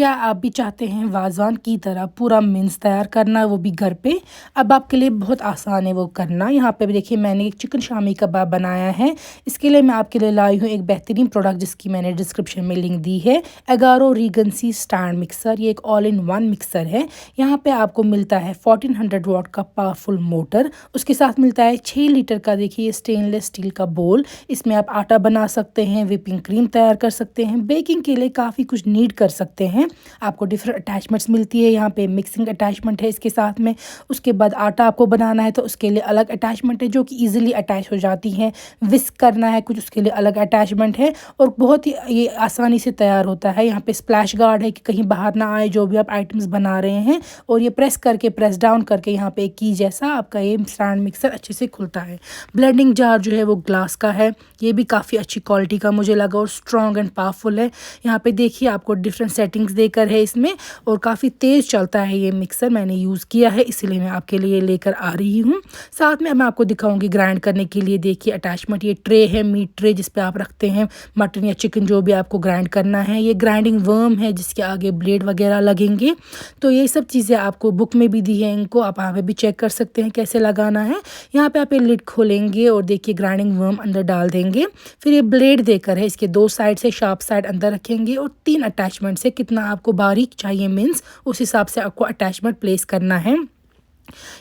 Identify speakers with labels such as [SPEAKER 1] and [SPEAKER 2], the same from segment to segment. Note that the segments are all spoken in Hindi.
[SPEAKER 1] क्या आप भी चाहते हैं वाज़वान की तरह पूरा मिन्स तैयार करना, वो भी घर पे? अब आपके लिए बहुत आसान है वो करना। यहाँ पे भी देखिए मैंने एक चिकन शामी कबाब बनाया है। इसके लिए मैं आपके लिए लाई हूँ एक बेहतरीन प्रोडक्ट जिसकी मैंने डिस्क्रिप्शन में लिंक दी है। एगारो रीगेंसी स्टैंड मिक्सर। ये एक ऑल इन वन मिक्सर है। यहाँ पे आपको मिलता है 1400 वाट का पावरफुल मोटर। उसके साथ मिलता है 6 लीटर का देखिए स्टेनलेस स्टील का बोल। इसमें आप आटा बना सकते हैं, व्हिपिंग क्रीम तैयार कर सकते हैं, बेकिंग के लिए काफ़ी कुछ नीड कर सकते हैं। आपको डिफरेंट अटैचमेंट्स मिलती है। यहाँ पे मिक्सिंग अटैचमेंट है इसके साथ में। उसके बाद आटा आपको बनाना है तो उसके लिए अलग अटैचमेंट है जो कि इजीली अटैच हो जाती हैं। विस्क करना है कुछ, उसके लिए अलग अटैचमेंट है और बहुत ही ये आसानी से तैयार होता है। यहाँ पे स्प्लैश गार्ड है कि कहीं बाहर ना आए जो भी आप आइटम्स बना रहे हैं। और ये प्रेस डाउन करके यहाँ पे एक की जैसा आपका ये स्टैंड मिक्सर अच्छे से खुलता है। ब्लेंडिंग जार जो है वो ग्लास का है। ये भी काफ़ी अच्छी क्वालिटी का मुझे लगा और स्ट्रॉन्ग एंड पावरफुल है। यहाँ पे देखिए आपको डिफरेंट सेटिंग्स देकर है इसमें और काफ़ी तेज़ चलता है ये मिक्सर। मैंने यूज़ किया है इसलिए मैं आपके लिए लेकर आ रही हूँ। साथ में मैं आपको दिखाऊंगी ग्राइंड करने के लिए। देखिए अटैचमेंट ये ट्रे है, मीट ट्रे जिस पे आप रखते हैं मटन या चिकन जो भी आपको ग्राइंड करना है। ये ग्राइंडिंग वर्म है जिसके आगे ब्लेड वगैरह लगेंगे। तो ये सब चीज़ें आपको बुक में भी दी है, इनको आप यहाँ पे भी चेक कर सकते हैं कैसे लगाना है। यहाँ पे आप ये लिड खोलेंगे और देखिए ग्राइंडिंग वर्म अंदर डाल देंगे। फिर ये ब्लेड देकर है इसके 2 साइड से शार्प साइड अंदर रखेंगे और 3 अटैचमेंट से कितना आपको बारीक चाहिए मिन्स उस हिसाब से आपको अटैचमेंट प्लेस करना है।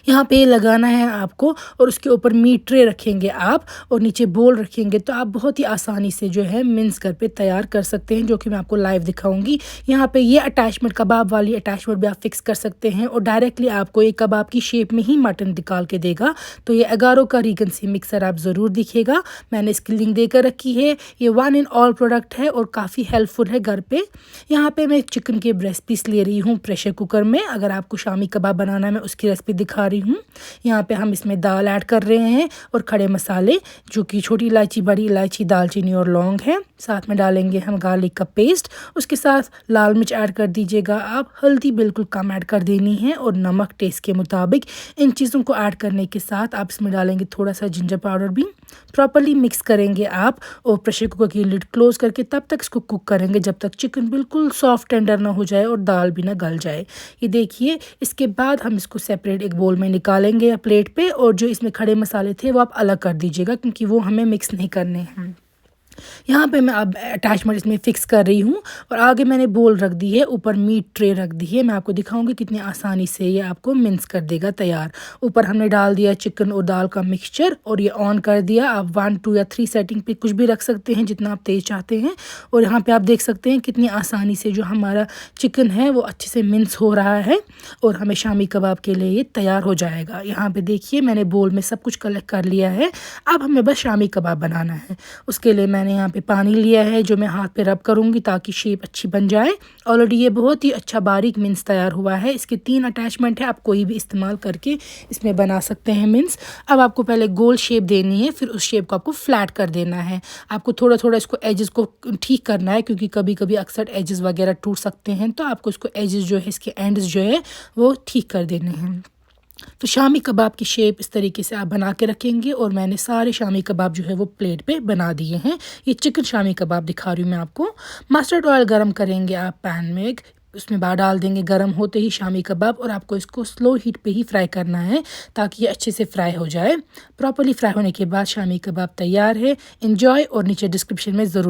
[SPEAKER 1] यहाँ पे लगाना है आपको और उसके ऊपर मीट ट्रे रखेंगे आप और नीचे बोल रखेंगे तो आप बहुत ही आसानी से जो है मिन्स घर पे तैयार कर सकते हैं, जो कि मैं आपको लाइव दिखाऊंगी। यहाँ पे ये अटैचमेंट कबाब वाली अटैचमेंट भी आप फिक्स कर सकते हैं और डायरेक्टली आपको एक कबाब की शेप में ही मटन निकाल के देगा। तो ये एगारो का रीगेंसी मिक्सर आप ज़रूर दिखेगा, मैंने इसकी लिंक देकर रखी है। ये 1 इन ऑल प्रोडक्ट है और काफ़ी हेल्पफुल है घर पे। यहाँ पे मैं चिकन के ब्रेस्ट पीस ले रही हूँ प्रेशर कुकर में। अगर आपको शामी कबाब बनाना है मैं उसकी रेसिपी दिखा रही हूँ। यहाँ पे हम इसमें दाल ऐड कर रहे हैं और खड़े मसाले जो कि छोटी इलायची, बड़ी इलायची, दालचीनी और लौंग है। साथ में डालेंगे हम गार्लिक का पेस्ट। उसके साथ लाल मिर्च ऐड कर दीजिएगा आप। हल्दी बिल्कुल कम ऐड कर देनी है और नमक टेस्ट के मुताबिक। इन चीज़ों को ऐड करने के साथ आप इसमें डालेंगे थोड़ा सा जिंजर पाउडर भी। प्रॉपर्ली मिक्स करेंगे आप और प्रेशर कुकर की लिड क्लोज करके तब तक इसको कुक करेंगे जब तक चिकन बिल्कुल सॉफ्ट टेंडर ना हो जाए और दाल भी ना गल जाए। ये देखिए इसके बाद हम इसको सेपरेट एक बोल में निकालेंगे या प्लेट पे और जो इसमें खड़े मसाले थे वो आप अलग कर दीजिएगा क्योंकि वो हमें मिक्स नहीं करने हैं। यहाँ पे मैं अब अटैचमेंट इसमें फ़िक्स कर रही हूँ और आगे मैंने बोल रख दी है, ऊपर मीट ट्रे रख दी है। मैं आपको दिखाऊंगी कितनी आसानी से ये आपको मिन्स कर देगा तैयार। ऊपर हमने डाल दिया चिकन और दाल का मिक्सचर और ये ऑन कर दिया। आप 1, 2 या 3 सेटिंग पे कुछ भी रख सकते हैं जितना आप तेज़ चाहते हैं। और यहाँ पर आप देख सकते हैं कितनी आसानी से जो हमारा चिकन है वो अच्छे से मिन्स हो रहा है और हमें शामी कबाब के लिए ये तैयार हो जाएगा। यहाँ पर देखिए मैंने बोल में सब कुछ कलेक्ट कर लिया है। अब हमें बस शामी कबाब बनाना है। उसके लिए मैंने यहाँ पे पानी लिया है जो मैं हाथ पे रब करूँगी ताकि शेप अच्छी बन जाए। ऑलरेडी ये बहुत ही अच्छा बारीक मिन्स तैयार हुआ है। इसके 3 अटैचमेंट है, आप कोई भी इस्तेमाल करके इसमें बना सकते हैं मिन्स। अब आपको पहले गोल शेप देनी है, फिर उस शेप को आपको फ्लैट कर देना है। आपको थोड़ा थोड़ा इसको एजेस को ठीक करना है क्योंकि कभी कभी अक्सर एजेस वगैरह टूट सकते हैं, तो आपको इसको एजेस जो है इसके एंड्स जो है वो ठीक कर देने हैं। तो शामी कबाब की शेप इस तरीके से आप बना के रखेंगे और मैंने सारे शामी कबाब जो है वो प्लेट पे बना दिए हैं। ये चिकन शामी कबाब दिखा रही हूँ मैं आपको। मस्टर्ड ऑयल गरम करेंगे आप पैन में, उसमें डाल देंगे गरम होते ही शामी कबाब और आपको इसको स्लो हीट पे ही फ्राई करना है ताकि ये अच्छे से फ्राई हो जाए। प्रॉपर्ली फ्राई होने के बाद शामी कबाब तैयार है। एंजॉय और नीचे डिस्क्रिप्शन में ज़रूर